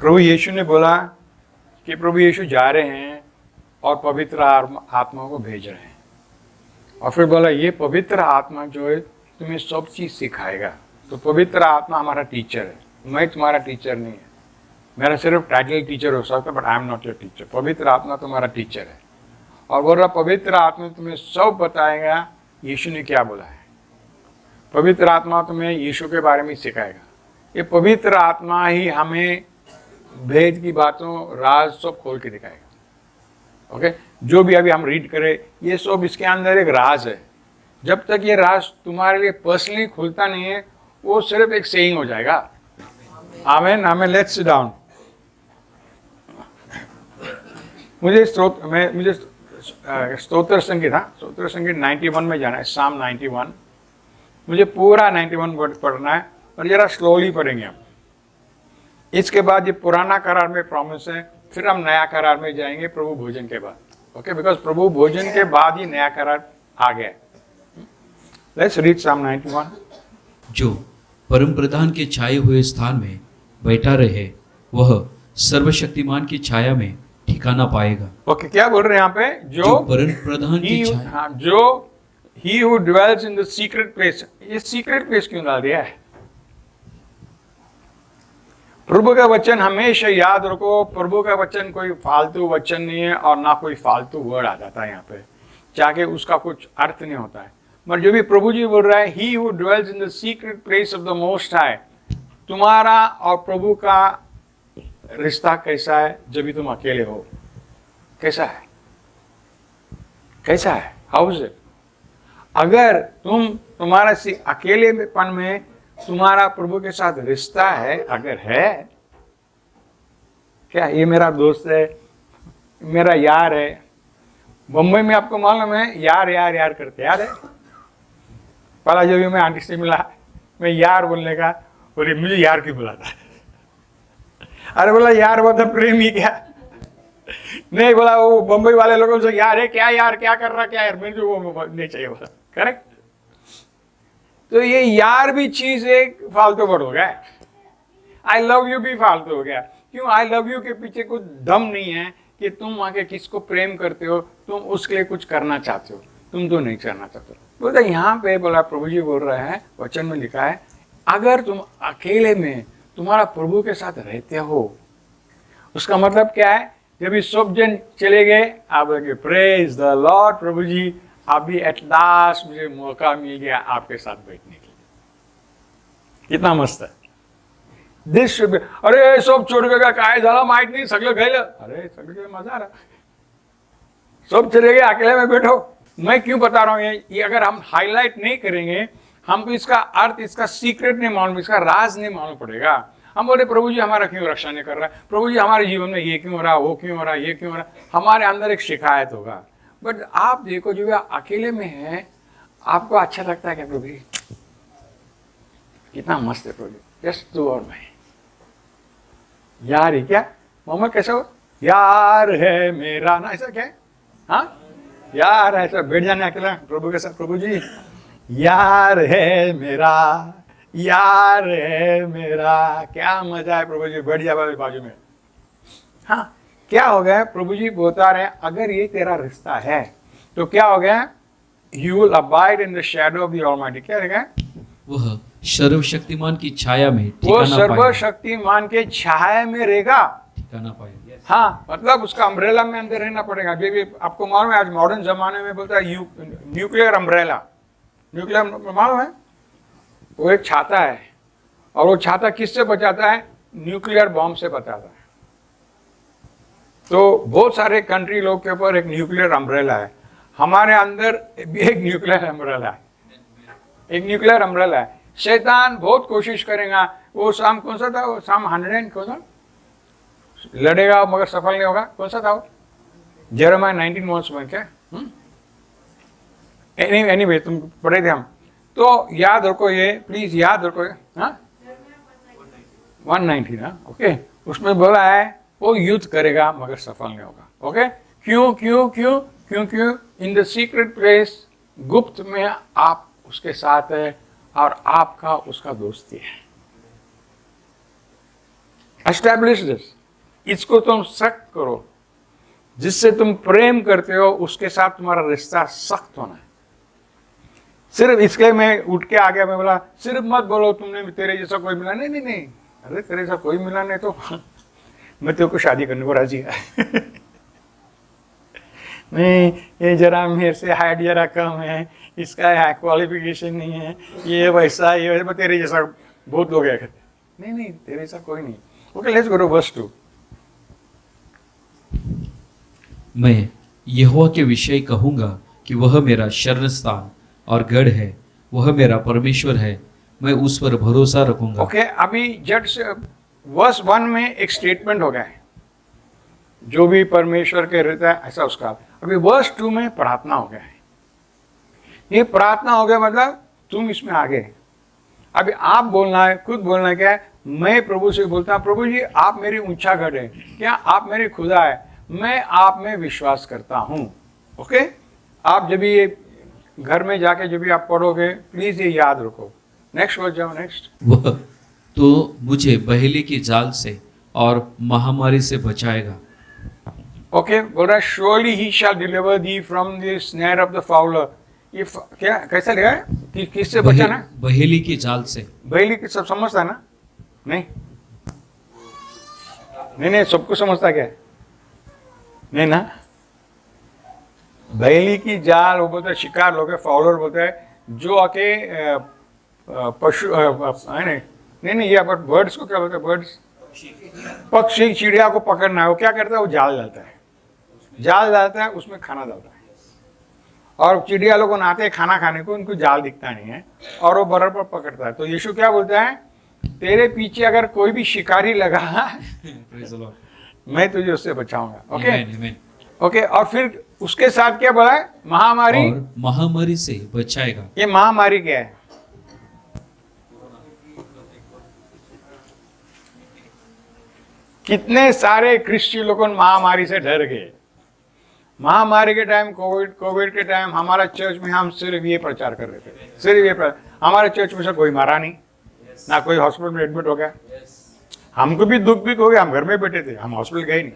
प्रभु यीशु ने बोला कि प्रभु यीशु जा रहे हैं और पवित्र आत्मा को भेज रहे हैं, और फिर बोला ये पवित्र आत्मा जो है तुम्हें सब चीज़ सिखाएगा। तो पवित्र आत्मा हमारा टीचर है, मैं तुम्हारा टीचर नहीं है, मेरा सिर्फ टाइटल टीचर हो सकता है, but I am not your teacher. पवित्र आत्मा तुम्हारा टीचर है, और बोल रहा पवित्र आत्मा तुम्हें सब बताएगा यीशु ने क्या बोला है। पवित्र आत्मा तुम्हें यीशु के बारे में सिखाएगा। ये पवित्र आत्मा ही हमें भेद की बातों राज सब खोल के दिखाएगा। ओके, जो भी अभी हम रीड करें ये सब इसके अंदर एक राज है। जब तक ये राज तुम्हारे लिए पर्सनली खुलता नहीं है वो सिर्फ एक सेइंग हो जाएगा। Amen amen. Let's sit down. मुझे स्तोत्र संगीत 91 में जाना है, साम 91। मुझे पूरा 91 वर्ड पढ़ना है और जरा स्लोली पढ़ेंगे हम। इसके बाद ये पुराना करार में प्रॉमिस है, फिर हम नया करार में जाएंगे प्रभु भोजन के बाद। ओके, बिकॉज प्रभु भोजन के बाद ही नया करार आ गया। लेट्स रीड साम 91। जो परम प्रधान के छाए हुए स्थान में बैठा रहे वह सर्वशक्तिमान की छाया में ठिकाना पाएगा। ओके, क्या बोल रहे हैं यहाँ पे? जो परम प्रधान की छाया, हाँ, जो he who dwells in the secret place। ये सीक्रेट प्लेस क्यों डाल दिया है? प्रभु का वचन हमेशा याद रखो, प्रभु का वचन कोई फालतू वचन नहीं है और ना कोई फालतू वर्ड आ जाता है यहाँ पे, चाहे उसका कुछ अर्थ नहीं होता है। मगर जो भी प्रभु जी बोल रहा है, he who dwells in the secret place of the most high, तुम्हारा और प्रभु का रिश्ता कैसा है जब भी तुम अकेले हो? कैसा है? कैसा है? How is it? अगर तुम्हारा अकेलेपन में तुम्हारा प्रभु के साथ रिश्ता है, अगर है, क्या ये मेरा दोस्त है, मेरा यार है। बम्बई में आपको मालूम है यार यार यार करते, याद है? पहला जब मैं आंटी से मिला, मैं यार बोलने का, बोले मुझे यार क्यों बुलाता है? अरे बोला यार वो तो प्रेम ही क्या? नहीं बोला वो बम्बई वाले लोगों से यार है क्या, यार क्या कर रहा, क्या यार, मुझे वो नहीं चाहिए बोला। करेक्ट? तो ये यार भी चीज एक फालतू वर्ड हो गया। आई लव यू भी फालतू हो गया। क्यों? आई लव यू के पीछे कुछ दम नहीं है कि तुम आके किसको प्रेम करते हो, तुम उसके लिए कुछ करना चाहते हो, तुम तो नहीं करना चाहते। बोलता यहाँ पे बोला प्रभु जी बोल रहा है, वचन में लिखा है, अगर तुम अकेले में तुम्हारा प्रभु के साथ रहते हो, उसका मतलब क्या है? जब ये सब जन चले गए, आप बोले प्रेज द लॉर्ड, प्रभु जी अभी एट लास्ट मुझे मौका मिल गया आपके साथ बैठने के लिए। कितना मस्त है दिस। अरे सब छोड़ गया, काय झाला माहित नहीं, सगळं गए। अरे सगळे मजा आ रहा, सब चले गए, अकेले में बैठो। मैं क्यों बता रहा हूँ ये अगर हम हाईलाइट नहीं करेंगे, हमको इसका अर्थ, इसका सीक्रेट नहीं मालूम, इसका राज नहीं मालूम पड़ेगा। हम बोले प्रभु जी हमारा क्यों रक्षा नहीं कर रहा है, प्रभु जी हमारे जीवन में ये क्यों हो रहा, वो क्यों हो रहा, ये क्यों हो रहा, हमारे अंदर एक शिकायत होगा। बट आप देखो जो अकेले में है, आपको अच्छा लगता है क्या? प्रभु जी कितना मस्त है, प्रभु जी जस्ट तू और मैं यार ही क्या? मोहम्मद कैसा हो? यार है मेरा ना, ऐसा क्या है? हाँ यार ऐसा बैठ जाने अकेला प्रभु के साथ, प्रभु जी यार है मेरा, यार है मेरा, क्या मजा है प्रभु जी, बैठ जा बाजू में। हाँ, क्या हो गया? प्रभु जी बता रहे हैं अगर ये तेरा रिश्ता है तो क्या हो गया? You will abide in the shadow of the Almighty। क्या रहेगा? वह सर्वशक्तिमान की छाया में वो सर्वशक्तिमान के छाया में रहेगा, ठिकाना पाएगा। हाँ, मतलब उसका अम्ब्रेला में अंदर रहना पड़ेगा। भी आपको मालूम है आज मॉडर्न जमाने में बोलता है न्यूक्लियर अम्ब्रेला। न्यूक्लियर मालूम है? वो एक छाता है, और वो छाता किससे बचाता है? न्यूक्लियर बॉम्ब से बचाता है। तो बहुत सारे कंट्री लोग के ऊपर एक न्यूक्लियर अम्ब्रेला है, हमारे अंदर भी एक न्यूक्लियर अम्ब्रेला है, एक न्यूक्लियर अम्ब्रेला है। शैतान बहुत कोशिश करेगा, वो साम कौन सा था, वो साम 100 कौन सा लड़ेगा मगर सफल नहीं होगा, कौन सा था वो? जेरेमाया 19:1 क्या? एनीवे तुम पढ़े थे हम, तो याद रखो ये, प्लीज याद रखो ये। हाँ 119 ना, ओके। उसमें बोला है वो युद्ध करेगा मगर सफल नहीं होगा। ओके, क्यों क्यों क्यों क्यों क्यों? इन द सीक्रेट प्लेस, गुप्त में आप उसके साथ है और आपका उसका दोस्ती है। एस्टैब्लिश दिस, इसको तुम सख्त करो। जिससे तुम प्रेम करते हो उसके साथ तुम्हारा रिश्ता सख्त होना है। सिर्फ इसके मैं उठ के आ गया, मैं बोला सिर्फ मत बोलो तुमने तेरे जैसा कोई मिला, नहीं नहीं नहीं, अरे तेरे जैसा कोई मिला नहीं तो मैं तेरे को शादी करने को राजी है। नहीं, ये जरा मेरे से हाइट जरा कम है, इसका क्वालिफिकेशन नहीं है, ये वैसा ये वैसा, तेरे जैसा बहुत लोग हैं। नहीं नहीं, तेरे जैसा कोई नहीं। Okay, let's go to verse 2। मैं यहोवा के विषय कहूँगा कि वह मेरा शरण स्थान और गढ़ है, वह मेरा परमेश्वर है, मैं उस पर भरोसा रखूंगा। ओके, अभी जट से वर्स 1 में एक स्टेटमेंट हो गया है, जो भी परमेश्वर के रहता है ऐसा उसका। अभी वर्स 2 में प्रार्थना हो गया है। ये प्रार्थना हो गया मतलब तुम इसमें आगे। अभी आप बोलना है, खुद बोलना है, क्या है, मैं प्रभु से बोलता हूँ, प्रभु जी आप मेरी ऊंचा गढ़ है, क्या आप मेरी खुदा है, मैं आप में विश्वास करता हूँ। ओके, आप जब ये घर में जाके जब भी आप पढ़ोगे प्लीज ये याद रखो। नेक्स्ट वर्ड जाओ, नेक्स्ट। वह तो मुझे बहेली की जाल से और महामारी से बचाएगा। ओके, बोल रहा है श्योरली ही shall deliver thee from the snare of the fowler. ये क्या कैसा लिखा है कि किससे बचाना है? बहेली की जाल से। बहेली की सब समझता है ना? नहीं नहीं नहीं, सबको समझता क्या है? नहीं ना। बहेली की जाल वो बोलते हैं, शिकार लोग है, फाउलर बोलते हैं जो आके पशु नहीं नहीं, ये बर्ड्स को क्या बोलते हैं? बर्ड्स, पक्षी चिड़िया को पकड़ना है। वो क्या करता है? वो जाल डालता है, जाल डालता है, उसमें खाना डालता है। और चिड़िया लोगों को आते हैं खाना खाने को, उनको जाल दिखता नहीं है और वो बराबर पकड़ता है। तो यीशु क्या बोलता है? तेरे पीछे अगर कोई भी शिकारी लगा मैं तुझे उससे बचाऊंगा। ओके ओके, और फिर उसके साथ क्या बोला है? महामारी, और महामारी से बचाएगा। ये महामारी क्या है? कितने सारे क्रिश्चियन लोगों महामारी से डर गए। महामारी के टाइम, कोविड के टाइम हमारा चर्च में हम सिर्फ ये प्रचार कर रहे थे, सिर्फ ये हमारे चर्च में से कोई मारा नहीं, ना कोई हॉस्पिटल में एडमिट हो गया। हमको भी दुख भी हो गया, हम घर में बैठे थे, हम हॉस्पिटल गए नहीं।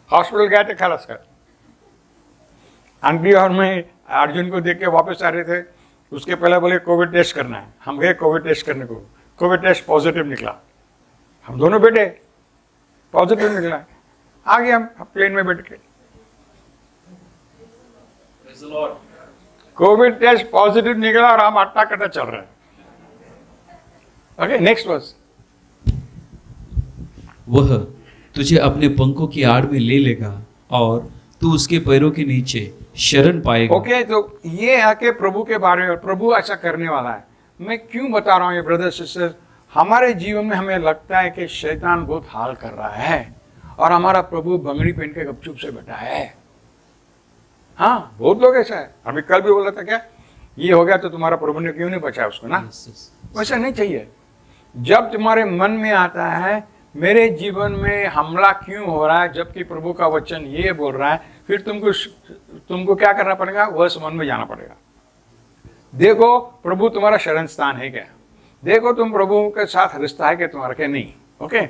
हॉस्पिटल गए थे खलास कर। आंटी और मैं अर्जुन को देख के वापस आ रहे थे, उसके पहले बोले कोविड टेस्ट करना है। हम गए कोविड टेस्ट करने को, कोविड टेस्ट पॉजिटिव निकला। हम दोनों बैठे, पॉजिटिव निकला, आगे हम प्लेन में बैठ के। कोविड टेस्ट पॉजिटिव निकला और हम अट्टा कट्टा चल रहे हैं। Okay, next verse. वह तुझे अपने पंखों की आड़ में ले लेगा और तू उसके पैरों के नीचे शरण पाएगा। ओके, तो ये आके प्रभु के बारे में, प्रभु ऐसा करने वाला है। मैं क्यों बता रहा हूँ ये ब्रदर्स सिस्टर्स? हमारे जीवन में हमें लगता है कि शैतान बहुत हाल कर रहा है और हमारा प्रभु बंगड़ी पहन के गपचुप से बैठा है। हाँ, बहुत लोग ऐसा है। अभी कल भी बोला था क्या, ये हो गया तो तुम्हारा प्रभु ने क्यों नहीं बचाया उसको ना? वैसा नहीं चाहिए। जब तुम्हारे मन में आता है मेरे जीवन में हमला क्यों हो रहा है, जबकि प्रभु का वचन ये बोल रहा है, फिर तुमको क्या करना पड़ेगा? वर्स 1 में जाना पड़ेगा। देखो प्रभु तुम्हारा शरण स्थान है क्या, देखो तुम प्रभु के साथ रिश्ता है क्या तुम्हारा, क्या नहीं। ओके,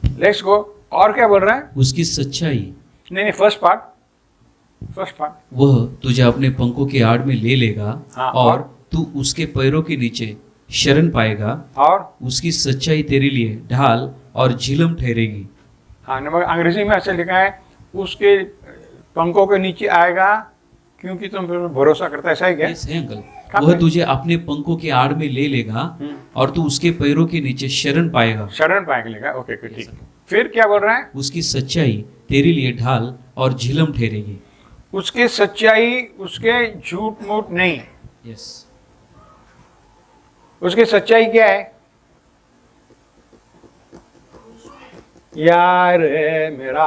लेट्स गो। और क्या बोल रहा है? उसकी सच्चाई, नहीं, फर्स्ट पार्ट। वह तुझे अपने पंखों की आड़ में ले लेगा। हाँ, और तू उसके पैरों के नीचे शरण पाएगा और उसकी सच्चाई तेरे लिए ढाल और झिलम ठहरेगी। हाँ, नंबर अंग्रेजी में ऐसे लिखा है, उसके पंखों के नीचे आएगा क्योंकि तुम फिर भरोसा करता है। ऐसा ही क्या? Yes, है अंकल। वह तुझे अपने पंखों की आड़ में ले लेगा और तू उसके पैरों के नीचे शरण पाएगा। शरण पाएगा। ओके, ठीक। फिर क्या बोल रहा है? उसकी सच्चाई तेरे लिए ढाल और झिलम ठहरेगी। उसकी सच्चाई, उसके झूठ मूठ नहीं। यस, उसकी सच्चाई क्या है? यार है मेरा,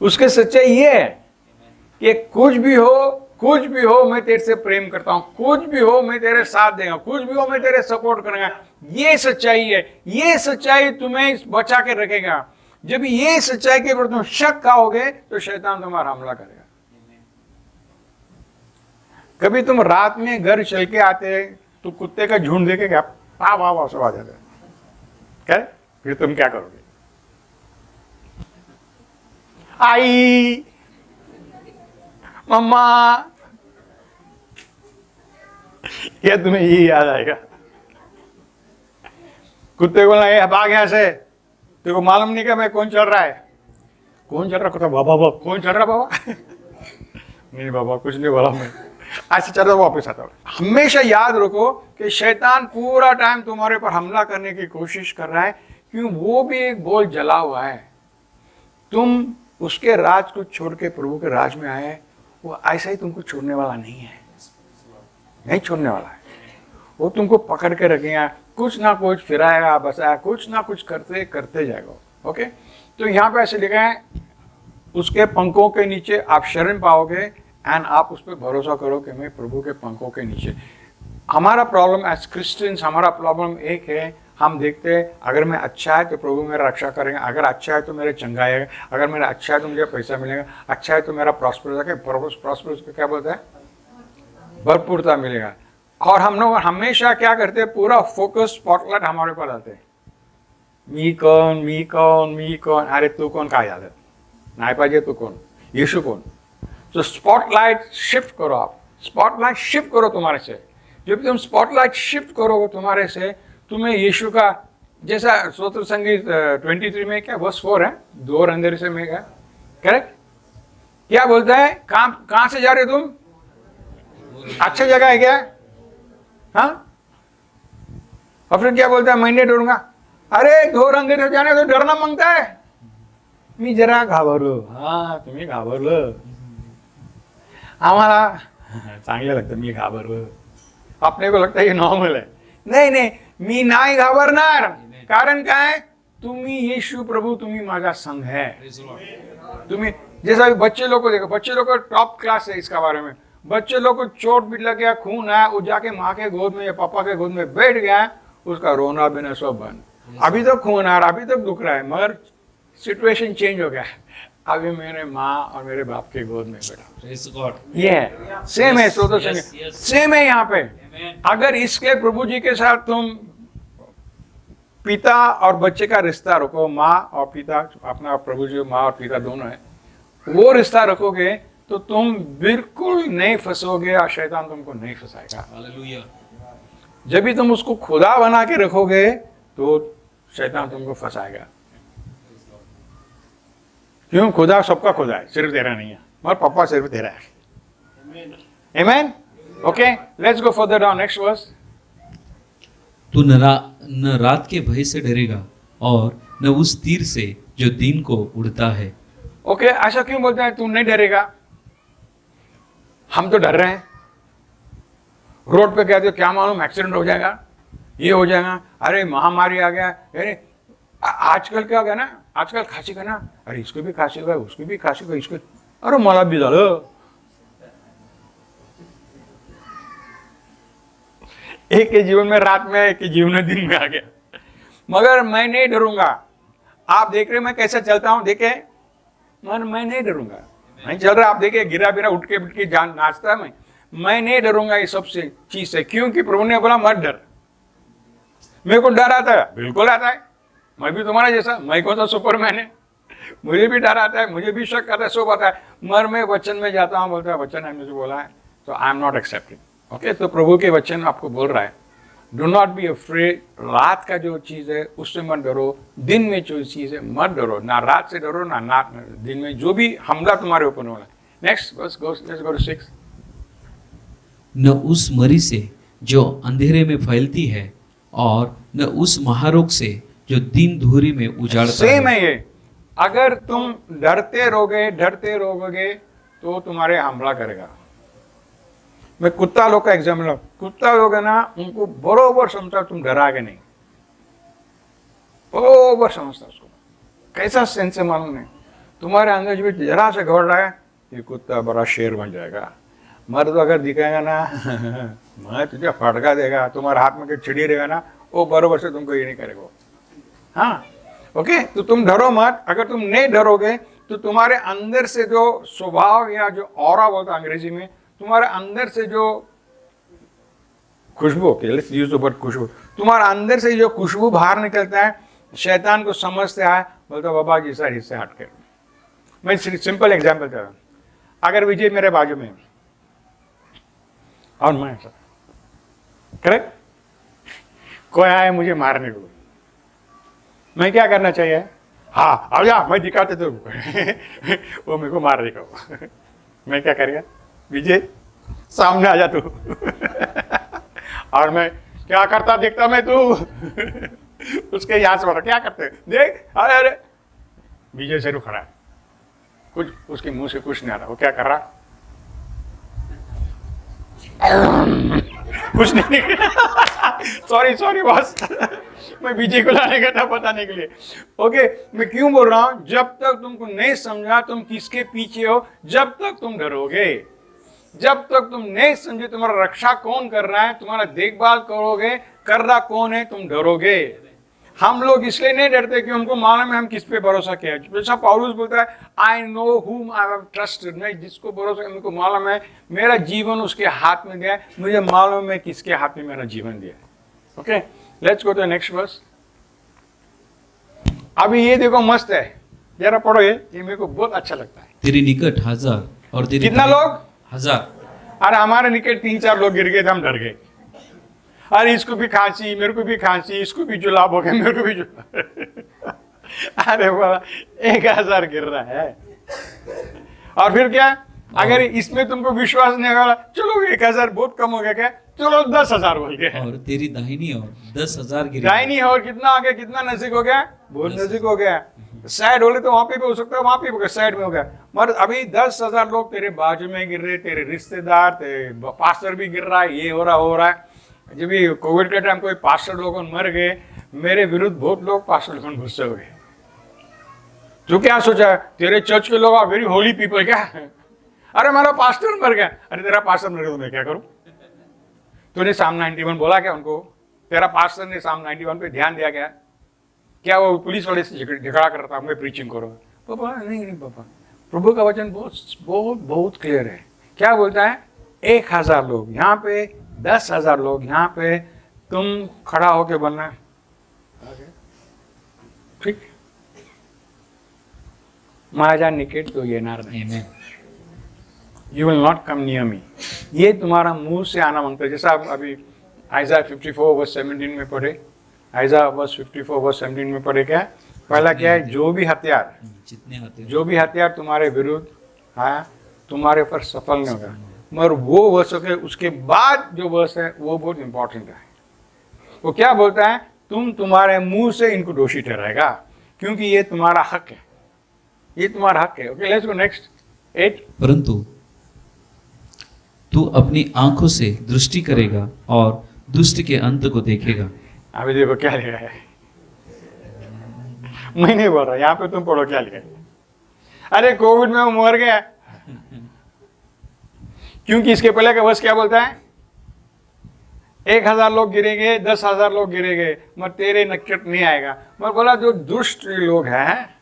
उसकी सच्चाई ये है कि कुछ भी हो मैं तेरे से प्रेम करता हूं, कुछ भी हो मैं तेरे साथ देगा, कुछ भी हो मैं तेरे सपोर्ट करूंगा। ये सच्चाई है। ये सच्चाई तुम्हें बचा के रखेगा। जब ये सच्चाई के ऊपर तुम शक खाओगे तो शैतान तुम्हारा हमला करेगा। कभी तुम रात में घर चल के आते तो कुत्ते का झुंड देखे क्या? वाह वाह वाह सब आ जाता है। क्या फिर तुम क्या करोगे? आई, मम्मा, ये तुम्हें यही याद आएगा। कुत्ते को लगे भाग यहां से, तेरे को मालूम नहीं क्या मैं कौन चल रहा है? कौन चल रहा? कुत्ता बाबा बाबा, कौन चल रहा बाबा? नहीं बाबा कुछ नहीं बोला मैं, ऐसे चल रहा वापस आता हूँ। हमेशा याद रखो कि शैतान पूरा टाइम तुम्हारे पर हमला करने की कोशिश कर रहा है, क्यों? वो भी एक बोल जला हुआ है। तुम उसके राज को छोड़ के प्रभु के राज में आए, वो ऐसा ही तुमको छोड़ने वाला नहीं है, नहीं छोड़ने वाला है। वो तुमको पकड़ के रखेगा, कुछ ना कुछ फिराएगा बसाएगा, कुछ ना कुछ करते करते जाएगा। ओके, तो यहाँ पे ऐसे लिखा है, उसके पंखों के नीचे आप शरण पाओगे, एंड आप उस पर भरोसा करो कि मैं प्रभु के पंखों के नीचे। हमारा प्रॉब्लम एज क्रिश्चियंस, हमारा प्रॉब्लम एक है, हम देखते हैं अगर मैं अच्छा है तो प्रभु मेरा रक्षा करेंगे, अगर अच्छा है तो मेरे चंगा आएगा, अगर मेरा अच्छा है तो मुझे पैसा मिलेगा, अच्छा है तो मेरा प्रॉस्पेरस को क्या बोलता है? भरपूरता मिलेगा। और हम लोग हमेशा क्या करते हैं, पूरा फोकस स्पॉटलाइट हमारे ऊपर आते हैं, मी कौन, मी कौन, मी कौन। अरे तू कौन काय झालं नाही पाहिजे, तू कौन, यीशु कौन? तो स्पॉटलाइट शिफ्ट करो, आप स्पॉटलाइट शिफ्ट करो तुम्हारे से। जब तुम स्पॉटलाइट शिफ्ट करोगे तुम्हारे से, तुम्हें यीशु का, जैसा स्तोत्र संगीत 23 में क्या वर्स 4 है, दूर अंधेरे से में, करेक्ट? क्या बोलता है? कहां से जा रहे हो तुम? अच्छी जगह है क्या? हाँ, और फिर क्या बोलता है? मैं नहीं डरूंगा। अरे दूर अंधेरे से जाने तो डरना मांगता है, मी जरा घाबरलो। हा, तुम्ही घाबरलं, आम्हाला चांगलं लगतं मी घाबरलो, अपने को लगता है ये नॉर्मल है। नहीं नहीं, मी नाही घाबरणार, कारण काय? तुम्ही येशू प्रभु, तुम्ही माझा संघ है। तुम्ही जैसा बच्चे लोग को देखो, बच्चे लोग को टॉप क्लास है इसका बारे में। बच्चे लोग को चोट भी लग गया, खून आया, वो जाके माँ के गोद में या पापा के गोद में बैठ गया, उसका रोना बिना सब बंद। अभी तक खून आ रहा, अभी तक दुख रहा है, मगर सिचुएशन चेंज हो गया है, अभी मेरे माँ और मेरे बाप के गोद में बैठा। ये सेम है, तो सेम है यहाँ पे। अगर इसके प्रभु जी के साथ तुम पिता और बच्चे का रिश्ता रखो, माँ और पिता, अपना प्रभु जी माँ और पिता दोनों है, वो रिश्ता रखोगे तो तुम बिल्कुल नहीं फंसोगे और शैतान तुमको नहीं फंसाएगा। हालेलुया। जब भी तुम उसको खुदा बना के रखोगे तो शैतान तुमको फंसाएगा। क्यों? खुदा सबका खुदा है, सिर्फ तेरा नहीं है, मगर पापा सिर्फ तेरा है। आमीन। Okay, let's go further down, next verse. तू न रात के भय से डरेगा और न उस तीर से जो दिन को उड़ता है। ओके, ऐसा क्यों बोलता है तू नहीं डरेगा? हम तो डर रहे हैं, रोड पे कहते हो क्या मालूम एक्सीडेंट हो जाएगा, ये हो जाएगा, अरे महामारी आ गया, अरे आजकल क्या हो गया ना, आजकल खांसी का ना, अरे इसको भी खांसी होगा, उसको भी खांसी होगा, इसको, अरे मला भी झालं। एक के जीवन में रात में, एक के जीवन में दिन में आ गया, मगर मैं नहीं डरूंगा। आप देख रहे मैं कैसे चलता हूं, देखे, मगर मैं नहीं डरूंगा। मैं चल रहा, आप देखे गिरा बिरा उठ के जान नाचता है, मैं नहीं डरूंगा ये सबसे चीज से। क्योंकि प्रभु ने बोला मत डर। मेरे को डर आता है, बिल्कुल आता है, मैं भी तुम्हारा जैसा, मैं कौन सा सुपरमैन है, मुझे भी डर आता है, मुझे भी शक आता है, सब आता है, मगर मैं वचन में जाता हूँ, बोलता है वचन है मुझे बोला है, तो I am not accepting. Okay, तो प्रभु के वचन आपको बोल रहा है, डू नॉट बी अफ्रेड। रात का जो चीज है उससे मत डरो, दिन में जो चीज है मत डरो, ना रात से डरो ना दिन में जो भी हमला तुम्हारे ऊपर होना है। नेक्स्ट बस लेट्स गो टू 6। न उस मरी से जो अंधेरे में फैलती है और न उस महारोग से जो दिन धूरी में उजाड़ता सेम है ये। अगर तुम डरते रहोगे तो तुम्हारे हमला करेगा। मैं कुत्ता लोग का एग्जाम्पल लूं, कुत्ता लोग है ना, उनको बरोबर समझता तुम डरागे नहीं, बरोबर समझता उसको, कैसा सेंस है मालूम नहीं। तुम्हारे अंदर जो जरा से घबरा रहा है, ये कुत्ता बड़ा शेर बन जाएगा। मर्द अगर दिखाएगा ना मैं तुझे फटका देगा, तुम्हारे हाथ में चिड़ी रहेगा ना, वो बरोबर से तुमको ये नहीं करेगा। हाँ, ओके, तो तुम डरो मत। अगर तुम नहीं डरोगे तो तुम्हारे अंदर से जो स्वभाव या जो ऑरा बोलता है अंग्रेजी में, तुम्हारे अंदर से जो खुशबू, लेट्स यूज द वर्ड खुशबू, तुम्हारे अंदर से जो खुशबू बाहर निकलता है शैतान को समझते आए, बोलता बाबा जी सर इससे हट कर। मैं सिंपल एग्जाम्पल दे रहा हूँ। अगर विजय मेरे बाजू में है और मैं सर करेक्ट, कोई आए मुझे मारने को, मैं क्या करना चाहिए? हाँ आ जा, मैं दिखाते तो वो मेरे को मार देगा। मैं क्या करेगा? विजय सामने आ जा तू। और मैं क्या करता देखता मैं तू। उसके यहाँ से बोला क्या करते देख, अरे अरे विजय से खड़ा है, कुछ उसके मुंह से कुछ नहीं आ रहा, वो क्या कर रहा? कुछ नहीं। सॉरी बॉस, मैं विजय को लाने का था बताने के लिए। ओके, मैं क्यों बोल रहा हूं? जब तक तुमको नहीं समझा तुम किसके पीछे हो, जब तक तुम डरोगे, जब तक तुम नहीं समझे तुम्हारा रक्षा कौन कर रहा है, तुम्हारा देखभाल करोगे, कर रहा कौन है, तुम डरोगे। हम लोग इसलिए नहीं डरते कि हमको मालूम है हम किस पे भरोसा किया। जैसा पौलुस बोलता है, आई नो हुम आई हैव ट्रस्टेड, मैं जिसको भरोसा, मेरे को मालूम है मेरा जीवन उसके हाथ में दिया है, मुझे मालूम है किसके हाथ में मेरा जीवन दिया है। Okay, let's go to next verse. अभी ये देखो मस्त है, जरा पढ़ो ये मेरे को बहुत अच्छा लगता है। तेरे निकट 1000 और तेरे कितना लोग? 1000। अरे हमारे निकट 3-4 लोग गिर गए थे, हम डर गए। अरे इसको भी खांसी, मेरे को भी खांसी, इसको भी जुलाब हो गया, मेरे को भी जुलाब। अरे बाबा 1000 गिर रहा है। और फिर क्या? अगर इसमें तुमको विश्वास नहीं होगा, चलो 1000 बहुत कम हो गया, क्या चलो 10,000 बोल गए। और तेरी दाहिनी ओर 10,000 गिरे। दाहिनी ओर कितना आ गया, कितना नजदीक हो गया? बहुत नजदीक हो गया। साइड होले तो वहां पे भी हो सकता है, वहां पे भी साइड में हो गया, मगर अभी 10,000 लोग तेरे बाजू में गिर रहे, तेरे रिश्तेदार, तेरे पास्टर भी गिर रहा है, ये हो रहा है। जब भी कोविड के टाइम कोई पास्टर लोग मर गए, मेरे विरुद्ध बहुत लोग पास्टर लोग गुस्से हो गए। तू क्या सोचा तेरे चर्च के लोग आर वेरी होली पीपल क्या? अरे हमारा पास्टर मर गया। अरे तेरा पास्टर मर गया तो मैं क्या करूं? तूने साम 91 बोला क्या उनको? तेरा पास्टर ने साम 91 पे ध्यान दिया क्या? क्या वो पुलिस वाले से झगड़ा कर रहा था, मैं प्रीचिंग करो? पापा नहीं पापा, प्रभु का वचन बहुत क्लियर है। क्या बोलता है? 1000 लोग यहाँ पे, 10,000 लोग यहाँ पे, तुम खड़ा होके बोलना ठीक, माझा निकट तो येणार नाही, you will not come near me. ये तुम्हारा मुंह से आना मांगता है। जैसा अभी आइज़ा 54:17 में पढ़े, आइज़ा 54:17 में पढ़े, क्या पहला क्या है? जो भी हथियार, जो भी हथियार तुम्हारे विरुद्ध हाँ तुम्हारे पर सफल नहीं होगा। मगर वो वर्ष है, उसके बाद जो वर्ष है वो बहुत इंपॉर्टेंट है। वो क्या बोलता है? तुम तुम्हारे मुंह से इनको दोषी ठहराएगा, क्योंकि ये तुम्हारा हक है, ये तुम्हारा हक है। Okay, let's go next 8। परंतु तू अपनी आंखों से दृष्टि करेगा और दुष्ट के अंत को देखेगा। अभी देखो क्या लिखा है, मैं नहीं बोल रहा, यहाँ पे तुम पढ़ो क्या लिखा है। अरे कोविड में वो मर गया, क्योंकि इसके पहले का वर्ष क्या बोलता है? 1000 लोग गिरेंगे, 10,000 लोग गिरेंगे, मगर तेरे नक्षत्र नहीं आएगा। मगर बोला जो दुष्ट लोग हैं।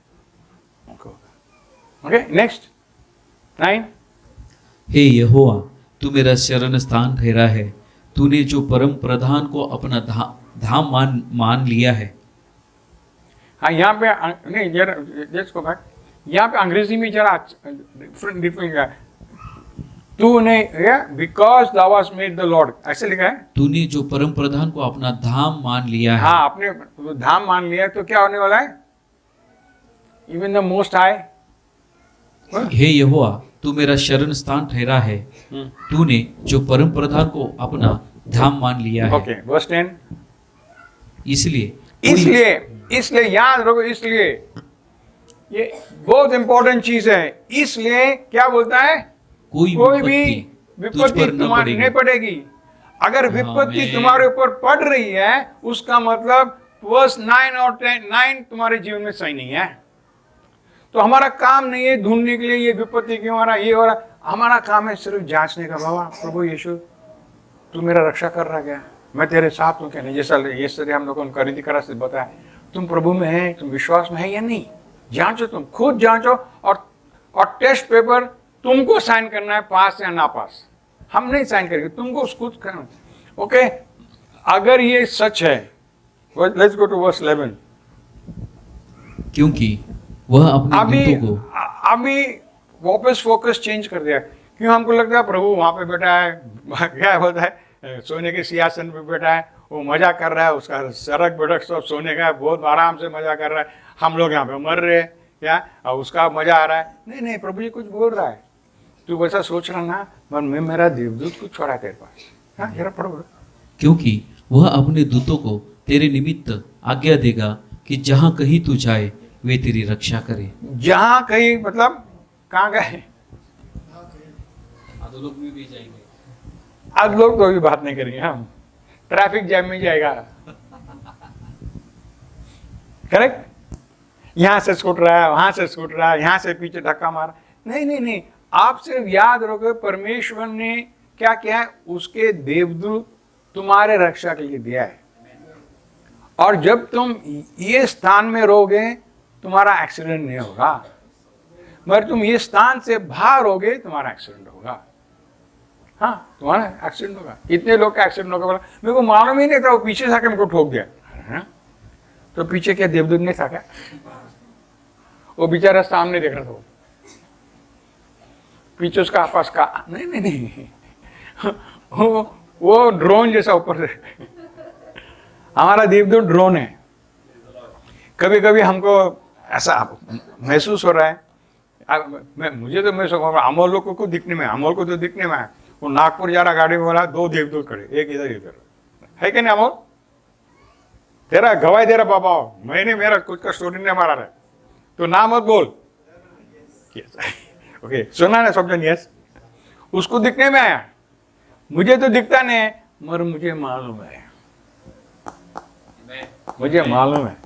Okay, next 9। हे यहोवा, तू मेरा शरण स्थान ठहरा है, तूने जो परम प्रधान को अपना धाम मान लिया है। हाँ, यहाँ पे नहीं, जरा जस्ट गो बैक, यहाँ पे अंग्रेजी में जरा डिफरेंट है। तूने because thou hast made the Lord, ऐसे लिखा है। तूने जो परम प्रधान को अपना धाम मान लिया है। हाँ, आपने धाम मान लिया तो क्या होने वाला है? Even the most high. हे यहोवा, तू मेरा शरण स्थान ठहरा है, तूने जो परम प्रधान को अपना धाम मान लिया है। Okay, verse 10। इसलिए याद रखो, इसलिए ये बहुत इंपॉर्टेंट चीज है। इसलिए क्या बोलता है? कोई भी विपत्ति तुम्हारी नहीं पड़ेगी। अगर विपत्ति तुम्हारे ऊपर पड़ रही है, उसका मतलब वर्स 9 और 9 तुम्हारे जीवन में सही नहीं है। तो हमारा काम नहीं है ढूंढने के लिए ये विपत्ति क्यों हो रहा है, ये हो रहा। हमारा काम है सिर्फ जांचने का, बाबा प्रभु यीशु तू मेरा रक्षा कर रहा क्या, मैं तेरे साथ हूँ क्या नहीं। जैसा ये हम लोगों ने करिन्थी करा से बताया, तुम प्रभु में है, तुम विश्वास में है या नहीं, जांचो, तुम खुद जांचो। और टेस्ट पेपर तुमको साइन करना है, पास या ना पास, हम नहीं साइन करेंगे, तुमको खुद करना। ओके, अगर ये सच है, लेट्स गो टू वर्स 11। क्योंकि वह अपने अभी दूतों को अभी वापस फोकस चेंज कर दिया। क्यों? हमको लगता है प्रभु वहां पे बैठा है, क्या बोलता है, सोने के सिंहासन पे बैठा है, वो मजा कर रहा है, उसका सड़क बड़क सब सोने का है, बहुत आराम से मजा कर रहा है, हम लोग यहाँ पे मर रहे हैं क्या, और उसका मजा आ रहा है। नहीं नहीं, प्रभु जी कुछ बोल रहा है, तू वैसा सोच रहा ना, मैं मेरा देवदूत को छोड़ा तेरे पास। हाँ जरा पढ़ो। क्योंकि वह अपने दूतों को तेरे निमित्त आज्ञा देगा कि जहां कहीं तू जाए वे तेरी रक्षा करे। जहां कहीं मतलब कहाँ गए? लोग भी जाएंगे। आज लोग तो अभी बात नहीं करेंगे, हम ट्रैफिक जैम में जाएगा, करेक्ट। यहां से छूट रहा है, वहां से छूट रहा है, यहां से पीछे धक्का मारा। नहीं नहीं नहीं, आप सिर्फ याद रखो परमेश्वर ने क्या किया है, उसके देवदूत तुम्हारे रक्षा के लिए दिया है। और जब तुम ये स्थान में रहोगे तुम्हारा एक्सीडेंट नहीं होगा, मगर तुम ये स्थान से बाहर होगे तुम्हारा एक्सीडेंट होगा। हाँ तुम्हारा एक्सीडेंट होगा। इतने लोग का एक्सीडेंट होगा, मेरे को मालूम ही नहीं था, वो पीछे से आके मेरे को ठोक दिया। हाँ? तो पीछे क्या देवदूत नहीं था क्या? वो बेचारा सामने देख रहा था, पीछे उसका आपस का नहीं नहीं नहीं वो ड्रोन जैसा ऊपर से। हमारा देवदूत ड्रोन है। कभी कभी हमको ऐसा महसूस हो रहा है, मुझे तो महसूस हो रहा है, अमोल लोग को दिखने में, अमोल को तो दिखने में है, वो नागपुर जा रहा गाड़ी में बोला, दो देवदूत खड़े, एक इधर इधर है कि नहीं? अमोल तेरा गवाही दे रहा बाबा, मैंने मेरा कुछ का स्टोरी नहीं मारा रहा, तो ना मत बोल। ओके सुना ना सब जन? यस। उसको दिखने में आया, मुझे तो दिखता नहीं है, मगर मुझे मालूम है, मुझे मालूम है,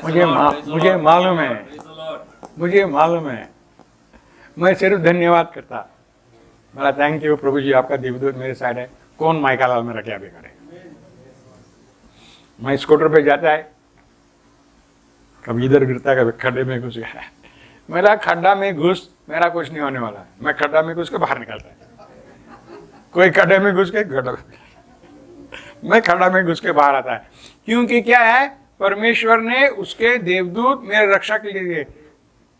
मुझे मालूम है, मुझे मालूम है। मैं सिर्फ धन्यवाद करता, मेरा थैंक यू प्रभु जी, आपका देवदूत मेरे साइड है। कौन माइका लाल मेरा क्या बिगाड़े? मैं स्कूटर पे जाता है, कभी इधर गिरता है, कभी खड्डे में घुस गया है। मेरा खड्डा में घुस, मेरा कुछ नहीं होने वाला है, मैं खड्डा में घुस के बाहर निकलता है। कोई खड्डे में घुस के मैं खड्डा में घुस के बाहर आता है। क्योंकि क्या है, परमेश्वर ने उसके देवदूत मेरे रक्षा के लिए।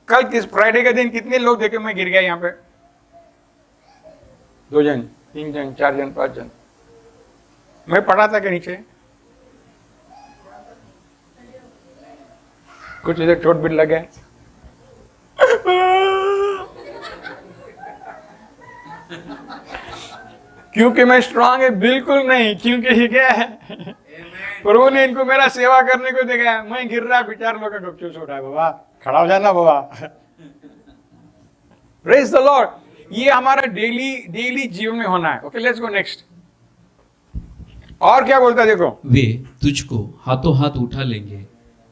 कल किस फ्राइडे के दिन कितने लोग देखे मैं गिर गया यहाँ पे? 2 जन, 3 जन, 4 जन, 5 जन। मैं पड़ा था के नीचे, कुछ इधर चोट भी लग गया। क्योंकि मैं स्ट्रांग है? बिल्कुल नहीं। क्योंकि ये क्या है, प्रभु ने इनको मेरा सेवा करने को देखा। मैं गिर रहा, बेचारे लोग का गपचूस उठा है, बाबा खड़ा हो जाना बाबा। Praise the Lord. ये हमारा डेली जीवन में होना है। Okay let's go next. और क्या बोलता है देखो, वे तुझको हाथों हाथ उठा लेंगे,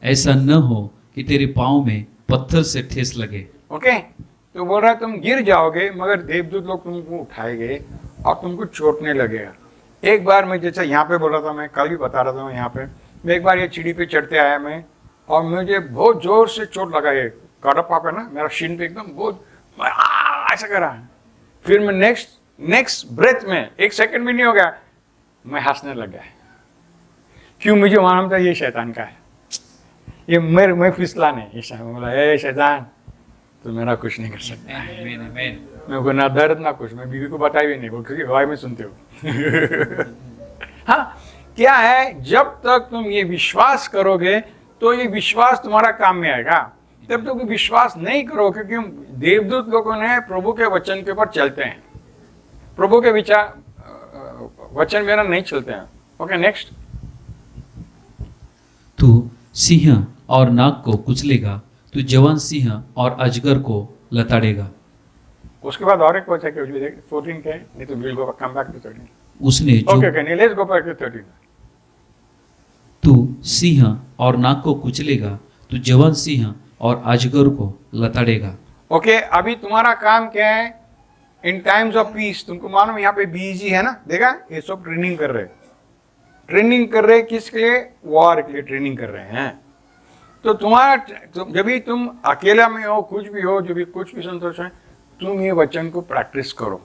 ऐसा न हो कि तेरे पाँव में पत्थर से ठेस लगे। ओके तो बोल रहा है तुम गिर जाओगे, मगर देवदूत लोग तुमको उठाएंगे और तुमको चोट नहीं लगेगा। एक बार मैं जैसे यहाँ पे बोल रहा था, मैं कल भी बता रहा था, मैं यहाँ पे मैं एक बार ये सीढ़ी पे चढ़ते आया मैं, और मुझे बहुत जोर से चोट लगा, ये कड़प है ना मेरा शीन पे एकदम बहुत, मैं ऐसा करा। फिर मैं नेक्स्ट ब्रेथ में 1 सेकंड भी नहीं हो गया, मैं हंसने लग गया। क्यों? मुझे मालूम था ये शैतान का है, ये मैं फिसला नहीं। ये शैतान बोला, ए शैतान तो मेरा कुछ नहीं कर सकता। मैं को ना दर्द ना कुछ, मैं बीवी को बताई भी नहीं, क्योंकि गवाही में सुनते हो। हाँ क्या है, जब तक तुम ये विश्वास करोगे तो ये विश्वास तुम्हारा काम में आएगा। तब तक विश्वास नहीं करो, क्योंकि देवदूत लोगों ने प्रभु के वचन के ऊपर चलते हैं, प्रभु के वचन बिना नहीं चलते हैं। Okay next. तू सिंह और नाग को कुचलेगा, तू जवान सिंह और अजगर को लताड़ेगा। उसके बाद और एक क्वेश्चन है, 14 के, नहीं तो will go come back to 13। उसने जो okay okay, let's go back to 13। तू सिंह और नाग को कुचलेगा, तू जवान सिंह और अजगर को लताड़ेगा। ओके अभी तुम्हारा काम क्या है? इन टाइम्स ऑफ पीस, तुमको मालूम यहाँ पे बीजी है ना, देखा ये सब ट्रेनिंग कर रहे हैं किसके लिए? वॉर के लिए ट्रेनिंग कर रहे हैं। तो जब भी तुम अकेला में हो, कुछ भी हो, जो भी कुछ भी संतोष है, तुम ये वचन को प्रैक्टिस करो।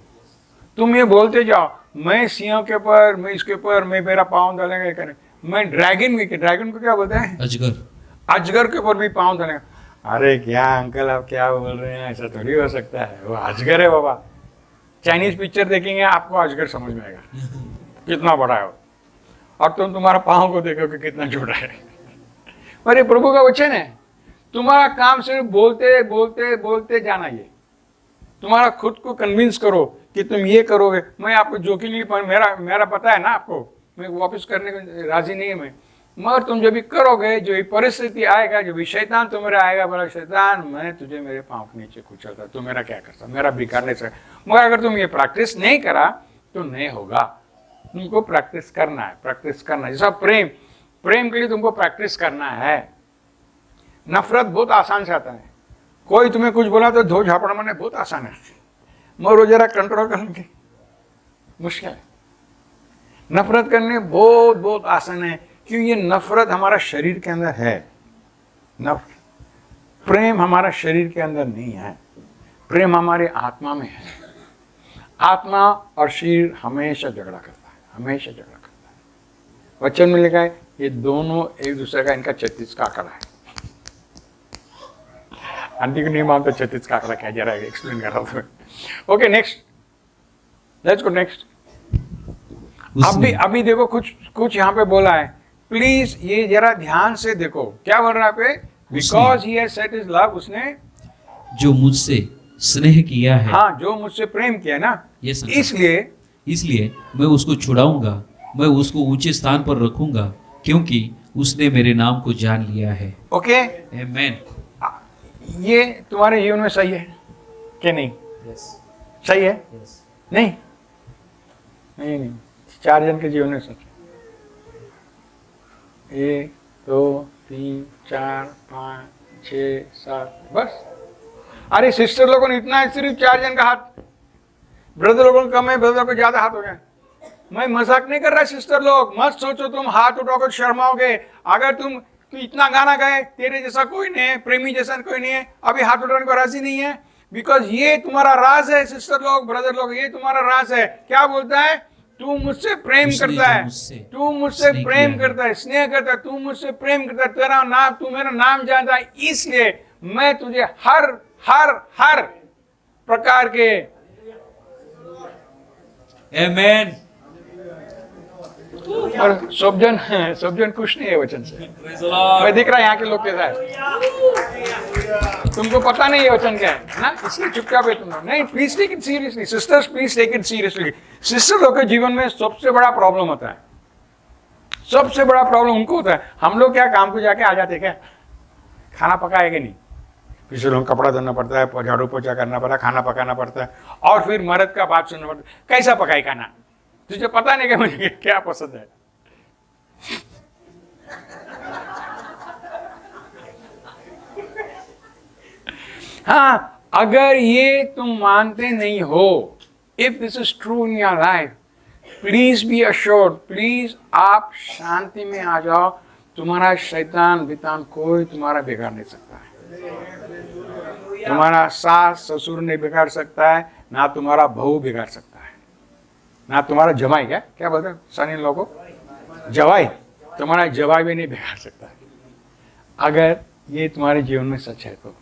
तुम ये बोलते जाओ, मैं सिंह के ऊपर, मैं इसके ऊपर, मैं मेरा पाँव डालेंगे करें, मैं ड्रैगन को क्या बोलते हैं? अजगर के ऊपर भी पाँव धोने। अरे क्या अंकल आप क्या बोल रहे हैं, ऐसा थोड़ी हो सकता है, वो अजगर है बाबा। चाइनीज पिक्चर देखेंगे आपको अजगर समझ में आएगा कितना बड़ा है वो, और तुम तुम्हारा पाँव को देखोगे कितना छोटा है। पर ये प्रभु का वचन है, तुम्हारा काम सिर्फ बोलते बोलते बोलते जाना। ये तुम्हारा खुद को कन्विंस करो कि तुम ये करोगे। मैं आपको जोखिम नहीं, पर मेरा पता है ना आपको, मैं वापस करने को राजी नहीं है मैं, मगर तुम जो भी करोगे, जो भी परिस्थिति आएगा, जो भी शैतान तुम्हारे आएगा, बोला शैतान मैं तुझे मेरे पाँव के नीचे कुचलता, तू मेरा क्या करता, मेरा बिगाड़ने से। मगर अगर तुम ये प्रैक्टिस नहीं करा तो नहीं होगा। तुमको प्रैक्टिस करना है, प्रैक्टिस करना है। जैसा प्रेम के लिए तुमको प्रैक्टिस करना है। नफरत बहुत आसान से आता है। कोई तुम्हें कुछ बोला तो धो झापड़ मारने बहुत आसान है, मगर वो जरा कंट्रोल करने की मुश्किल है। नफरत करने बहुत बहुत आसान है, क्योंकि ये नफरत हमारा शरीर के अंदर है। प्रेम हमारा शरीर के अंदर नहीं है, प्रेम हमारे आत्मा में है। आत्मा और शरीर हमेशा झगड़ा करता है, हमेशा झगड़ा करता है। वचन में लिखा है ये दोनों एक दूसरे का, इनका 36 का आंकड़ा है। आंटी को नहीं मानता 36 का आंकड़ा क्या, जरा एक्सप्लेन कर रहा था। Okay next, let's go next. अभी देखो कुछ यहाँ पे बोला है, प्लीज ये जरा ध्यान से देखो क्या बोल रहा है पे, because he has set his love, उसने जो मुझसे स्नेह किया है, हाँ जो मुझसे प्रेम किया ना, इसलिए मैं उसको छुड़ाऊंगा, मैं उसको ऊंचे स्थान पर रखूंगा, क्योंकि उसने मेरे नाम को जान लिया है। ओके आमीन। ये तुम्हारे जीवन में सही है कि नहीं? सही है? नहीं नहीं नहीं, 4 जन के जीवन में सच है। 1 2 3 4 5 6 7 बस। अरे सिस्टर लोगों ने इतना है, सिर्फ 4 जन का हाथ, ब्रदर लोगों को कम है, ब्रदर को ज्यादा हाथ हो गए। मैं मजाक नहीं कर रहा सिस्टर लोग, मत सोचो तुम हाथ उठाकर शर्माओगे। अगर तुम इतना गाना गाए, तेरे जैसा कोई नहीं है, प्रेमी जैसा कोई नहीं है, अभी हाथ उठाने को राजी नहीं है, बिकॉज ये तुम्हारा राज है। सिस्टर लोग, ब्रदर लोग, ये तुम्हारा राज है। क्या बोलता है? तू मुझसे प्रेम करता है, तू मुझसे प्रेम करता है, स्नेह करता है, तू मुझसे प्रेम करता है, तेरा नाम, तू मेरा नाम जानता है, इसलिए मैं तुझे हर हर हर प्रकार के आमीन। और सब जन खुश नहीं है वचन से। मैं देख रहा यहाँ के लोग कैसा है, तुमको पता नहीं है वचन क्या है ना, इसलिए चुपचाप है तुम लोग। नहीं, please take it seriously sisters, please take it seriously. Sister लोग के जीवन में सबसे बड़ा प्रॉब्लम होता है, सबसे बड़ा प्रॉब्लम उनको होता है। हम लोग क्या काम को जाके आ जाते क्या, खाना पकाएंगे नहीं, किसी लोग कपड़ा धोना पड़ता है, झाड़ू पोछा करना पड़ता है, खाना पकाना पड़ता है, और फिर मर्द का बात सुनना पड़ता है, कैसा पकाए खाना, तुझे पता नहीं कि मुझे क्या पसंद है। हाँ, अगर ये तुम मानते नहीं हो, if this is true in your life, please be assured, please आप शांति में आ जाओ। तुम्हारा शैतान बितान कोई तुम्हारा बिगाड़ नहीं सकता है। तुम्हारा सास ससुर नहीं बिगाड़ सकता है, ना तुम्हारा बहू बिगाड़ सकता है, ना तुम्हारा जवाई, क्या बोलते हैं सनी लोगों को, जवाई, तुम्हारा जवाई भी नहीं बिगाड़ सकता है। अगर ये तुम्हारे जीवन में सच है तो,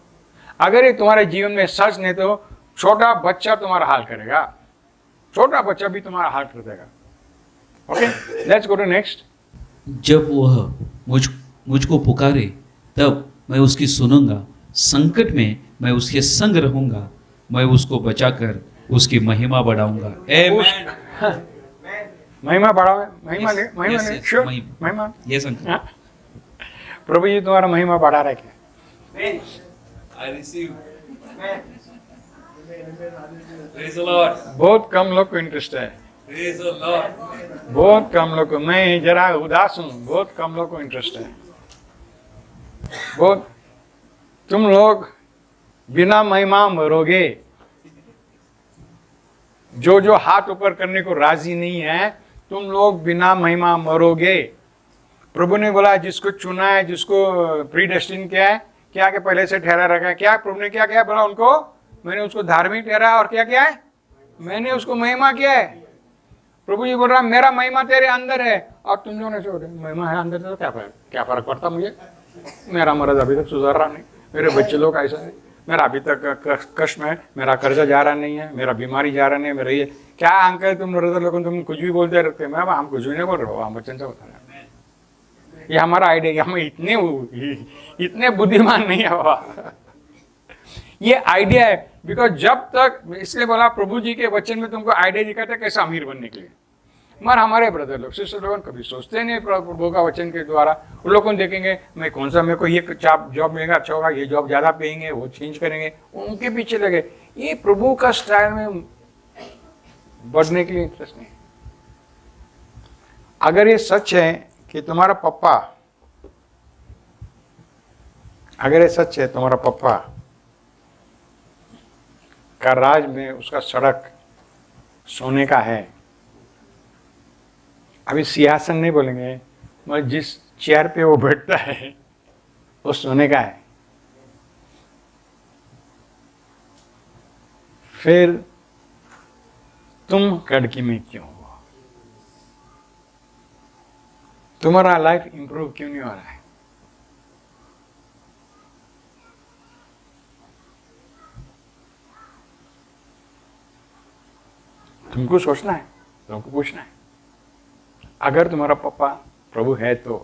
अगर ये तुम्हारे जीवन में सच नहीं तो छोटा बच्चा तुम्हारा हाल करेगा, छोटा बच्चा भी तुम्हारा हाल कर देगा। Okay, let's go to next. जब वह मुझको पुकारे तब मैं उसकी सुनूंगा, संकट में मैं उसके संग रहूंगा, मैं उसको बचाकर उसकी महिमा बढ़ाऊंगा। आमीन। महिमा बढ़ाओ, महिमा ले, महिमा ले, श्योर, महिमा। Yes uncle. प्रभु जी तुम्हारा महिमा बढ़ा रहा है क्या? I receive. Praise the Lord. बहुत कम लोग को इंटरेस्ट है, प्रेज द लॉर्ड। बहुत कम लोग को, मैं जरा उदास हूँ, बहुत कम लोग को इंटरेस्ट है। बहुत, तुम लोग बिना महिमा मरोगे। जो हाथ ऊपर करने को राजी नहीं है, तुम लोग बिना महिमा मरोगे। प्रभु ने बोला जिसको चुना है, जिसको प्रीडेस्टिन किया है, क्या के पहले से ठहरा रखा है, क्या प्रभु ने क्या किया, बोला उनको मैंने उसको धार्मिक ठहरा, और क्या किया है, मैंने उसको महिमा किया है। प्रभु जी बोल रहा मेरा महिमा तेरे अंदर है, और तुम जो ने महिमा है अंदर तो क्या फर्क पड़ता मुझे, मेरा मर्द अभी तक सुधर रहा नहीं, मेरे बच्चे लोग ऐसा है, मेरा अभी तक कष्ट में, मेरा कर्जा जा रहा नहीं है, मेरा बीमारी जा रहा नहीं है, मेरा ये क्या अंकल तुम ब्रदर लोगों तुम कुछ भी बोलते रहते हैं। मैं हम कुछ भी नहीं बोल रहे हो, हम वचन से बता रहे हैं। ये हमारा आइडिया, हम इतने बुद्धिमान नहीं है बाबा। ये आइडिया है, बिकॉज जब तक, इसलिए बोला प्रभु जी के वचन में तुमको आइडिया दिखाता है कैसे अमीर बनने के लिए। मगर हमारे ब्रदर लोग सिस्टर लोग कभी सोचते नहीं प्रभु का वचन के द्वारा। उन लोगों को देखेंगे मैं कौन सा, मेरे को ये जॉब मिलेगा अच्छा होगा, ये जॉब ज्यादा पेंगे, वो चेंज करेंगे, उनके पीछे लगे। ये प्रभु का स्टाइल में बढ़ने के लिए इंटरेस्ट नहीं। अगर ये सच है कि तुम्हारा पप्पा, अगर ये सच है तुम्हारा पप्पा का राज में उसका सड़क सोने का है, अभी सिंहासन नहीं बोलेंगे, मगर जिस चेयर पे वो बैठता है वो सोने का है, फिर तुम कड़की में क्यों हो? तुम्हारा लाइफ इंप्रूव क्यों नहीं हो रहा है? तुमको सोचना है, तुमको पूछना है। अगर तुम्हारा पापा प्रभु है तो,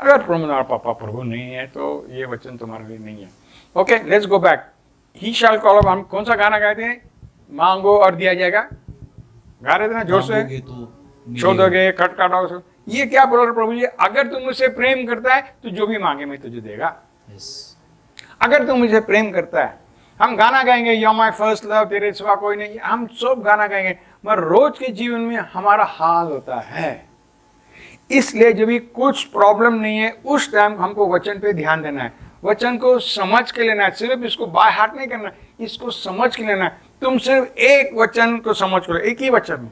अगर तुम्हारा पापा प्रभु नहीं है तो ये वचन तुम्हारे लिए नहीं है। Okay, let's go back. He shall call up, हम कौन सा गाना गाए थे? मांगो और दिया जाएगा, गा रहे थे ना जोर से, शोधोगे खटखटाओ। ये क्या बोल रहे प्रभु जी? अगर तुम मुझसे प्रेम करता है तो जो भी मांगे मैं तुझे देगा। अगर तुम मुझे प्रेम करता है, हम गाना गाएंगे you are my first love, तेरे सिवा कोई नहीं, हम सब गाना गाएंगे, मगर रोज के जीवन में हमारा हाल होता है। इसलिए जब भी कुछ प्रॉब्लम नहीं है उस टाइम हमको वचन पे ध्यान देना है, वचन को समझ के लेना है। सिर्फ इसको बाय हार्ट नहीं करना, इसको समझ के लेना है। तुम सिर्फ एक वचन को समझ करो, एक ही वचन,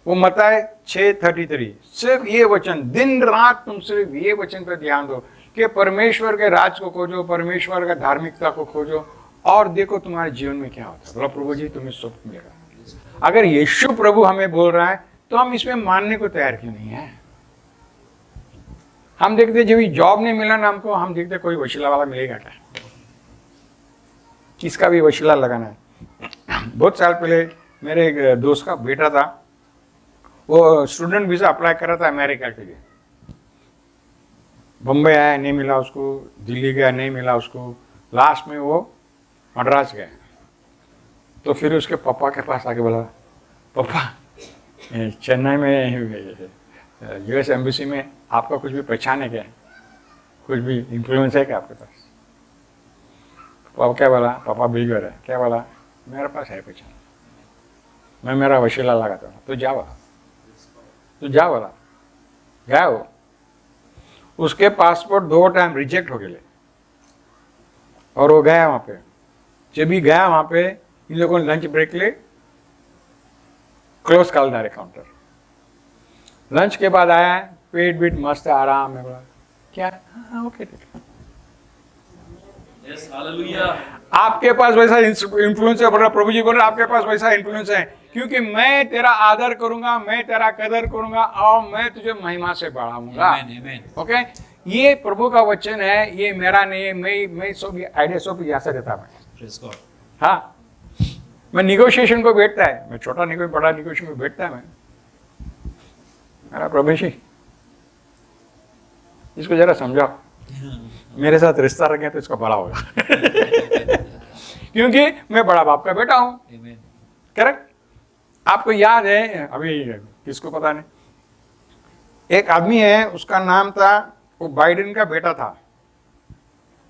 वो मत्ती 6:33, सिर्फ ये वचन, दिन रात तुम सिर्फ ये वचन पर ध्यान दो कि परमेश्वर के राज को खोजो, परमेश्वर का धार्मिकता को खोजो, और देखो तुम्हारे जीवन में क्या होता है। बोला प्रभु जी तुम्हें सब मिलेगा। अगर यीशु प्रभु हमें बोल रहा है तो हम इसमें मानने को तैयार क्यों नहीं है? हम देखते जब जॉब नहीं मिला ना हमको, हम देखते कोई वशीला वाला मिलेगा क्या, किसका भी वशीला लगाना है। बहुत साल पहले मेरे एक दोस्त का बेटा था, वो स्टूडेंट वीजा अप्लाई कर रहा था अमेरिका के लिए। बम्बई आया नहीं मिला उसको, दिल्ली गया नहीं मिला उसको, लास्ट में वो मद्रास गया। तो फिर उसके पापा के पास आके बोला, पापा चेन्नई में यूएस एम्बेसी में आपका कुछ भी पहचान है क्या, कुछ भी इन्फ्लुएंस है क्या आपके पास? पापा क्या बोला? पापा बिल्कुल है। क्या बोला? मेरे पास है पहचान, मैं मेरा वशीला लगाता हूँ। तो जा बोला, तो जा बोला, गया वो। उसके पासपोर्ट 2 टाइम रिजेक्ट हो गए और वो गया वहाँ पे। जब भी गया वहाँ पे, इन लोगों ने लंच ब्रेक ले क्लोज कर डायरेक्ट काउंटर। लंच के बाद आया, पेट बीट मस्त है, आराम है। बोला क्या? हाँ ओके ठीक है। आपके पास वैसा इन्फ्लुएंस है, बोला प्रभु जी बोल रहे आपके पास वैसा इन्फ्लुएंस है, क्योंकि मैं तेरा आदर करूंगा, मैं तेरा कदर करूंगा और मैं तुझे महिमा से बढ़ाऊंगा। ओके, ये प्रभु का वचन है, ये मेरा नहीं है। मैं सब आइडिया सब ऐसा देता मैं। हाँ, मैं निगोशिएशन को बैठता है, मैं छोटा निगोशिएशन बड़ा निगोशिएशन में बैठता है मैं। मेरा प्रभु जी इसको जरा समझाओ, मेरे साथ रिश्ता रखें तो इसका बड़ा होगा। क्योंकि मैं बड़ा बाप का बेटा हूं। करेक्ट? आपको याद है, अभी किसको पता नहीं, एक आदमी है, उसका नाम था, वो बाइडेन का बेटा था।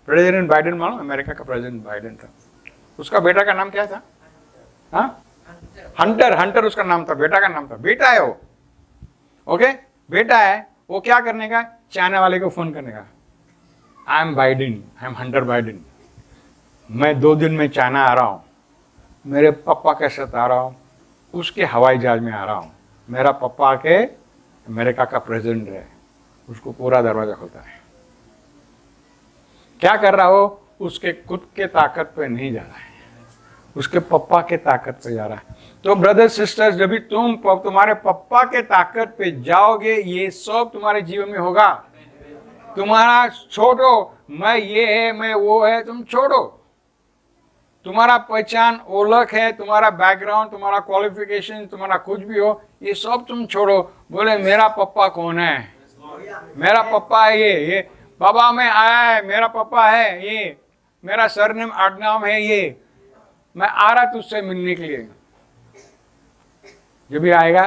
प्रेसिडेंट बाइडेन, मानो अमेरिका का प्रेसिडेंट बाइडेन था। उसका बेटा का नाम क्या था? हाँ, हंटर उसका नाम था, बेटा का नाम था। बेटा है वो, ओके, बेटा है वो। क्या करने का? चाइना वाले को फोन करने का, I am Biden, I am Hunter Biden, मैं 2 दिन में चाइना आ रहा हूँ, मेरे पापा के साथ आ रहा हूँ, उसके हवाई जहाज में आ रहा हूँ। मेरा पापा के अमेरिका का प्रेसिडेंट है, उसको पूरा दरवाजा खुलता है। क्या कर रहा हो? उसके खुद के ताकत पे नहीं जा रहा है, उसके पप्पा के ताकत पे जा रहा है। तो ब्रदर सिस्टर्स, जब भी तुम तुम्हारे पप्पा के ताकत पे जाओगे, ये सब तुम्हारे जीवन में होगा। तुम्हारा छोड़ो, मैं ये है मैं वो है, तुम छोड़ो। तुम्हारा पहचान ओळख है, तुम्हारा बैकग्राउंड, तुम्हारा क्वालिफिकेशन, तुम्हारा कुछ भी हो, ये सब तुम छोड़ो। बोले मेरा पप्पा कौन है? मेरा पप्पा है ये बाबा में आया है, मेरा पप्पा है ये, मेरा सरनेम आडनाम है ये, मैं आ रहा तुझसे मिलने के लिए। जब भी आएगा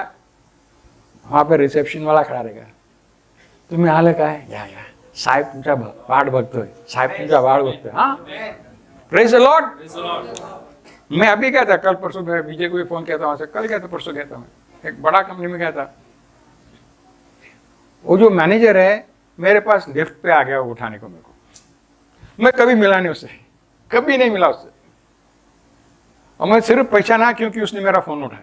वहां पे रिसेप्शन वाला खड़ा रहेगा, तुम्ही आलं काय? या साहेब तुमचा वाट बघतोय, साहेब तुमचा वाट बघतोय। हाँ, प्रेज द लॉर्ड। मैं अभी गया था, कल परसों मैं विजय को भी फोन किया था वहां से, कल गया था परसों गया था, मैं एक बड़ा कंपनी में गया था। वो जो मैनेजर है मेरे पास लिफ्ट पे आ गया वो उठाने को, मेरे को, मैं कभी मिला नहीं उससे, कभी नहीं मिला उससे, और मैं सिर्फ पहचाना क्योंकि उसने मेरा फोन उठाया,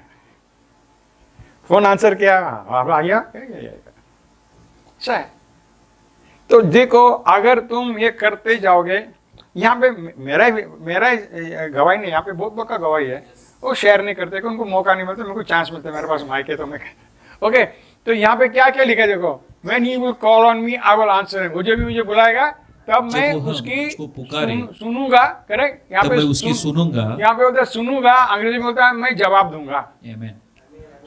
फोन आंसर किया, आ गया। अच्छा है। तो देखो अगर तुम ये करते जाओगे, यहाँ पे मेरा गवाही नहीं, यहाँ पे बहुत बड़ा गवाही है, वो शेयर नहीं करते, उनको मौका नहीं मिलता, मेरे को चांस मिलता है, मेरे पास माइक है तो मैं ओके। तो यहाँ पे क्या क्या लिखा है देखो, when he will call on me I will answer him। मुझे बुलाएगा तब मैं उसकी सुनूंगा, करेक्ट। यहाँ पे उसकी सुनूंगा, यहाँ पे होता है सुनूंगा, अंग्रेजी में होता है मैं जवाब दूंगा। आमेन।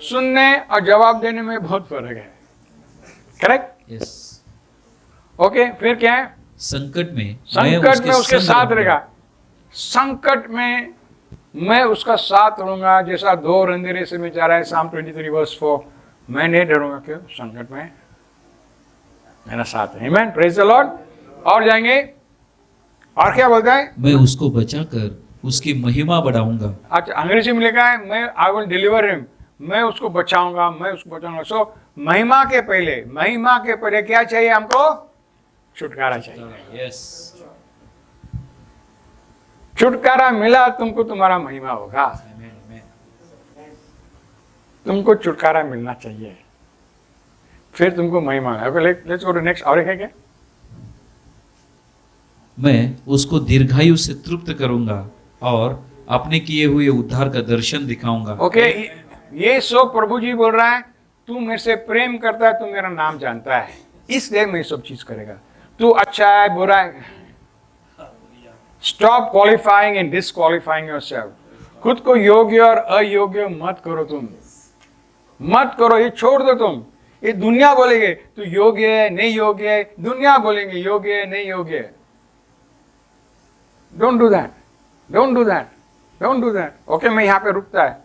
सुनने और जवाब देने में बहुत फर्क है, करेक्ट। यस। ओके, फिर क्या है? संकट में उसके साथ रहेगा, संकट में मैं उसका साथ रहूंगा। जैसा दो अंधेरे से में जा रहा है, Psalm 23:4, मैं नहीं डरूंगा, क्यों? संकट में मेरा साथ है। आमेन, प्रेज द लॉर्ड। और जाएंगे, और क्या बोलता है? मैं उसको बचाकर उसकी महिमा बढ़ाऊंगा। अच्छा, अंग्रेजी में लिखा है मैं आई विल डिलीवर हिम, मैं उसको बचाऊंगा, मैं उसको बचाऊंगा। सो महिमा के पहले क्या चाहिए हमको? छुटकारा चाहिए। यस। छुटकारा मिला तुमको, तुम्हारा महिमा होगा। तुमको छुटकारा मिलना चाहिए, फिर तुमको महिमा है। Let's go to next. और एक है क्या? मैं उसको दीर्घायु से तृप्त करूंगा और अपने किए हुए उद्धार का दर्शन दिखाऊंगा। ओके, ये सो प्रभु जी बोल रहा है, तू मेरे से प्रेम करता है, तू मेरा नाम जानता है, इसलिए मैं सब चीज करेगा। तू अच्छा है बुरा है, स्टॉप क्वालिफाइंग एंड डिसक्वालिफाइंग योरसेल्फ। खुद को योग्य और अयोग्य मत करो, तुम मत करो, ये छोड़ दो तुम। ये दुनिया बोलेंगे तू योग्य है नहीं योग्य है, दुनिया बोलेंगे योग्य है नहीं योग्य है। Don't do that, don't do that, don't do that. Okay, मैं यहाँ पे रुकता है।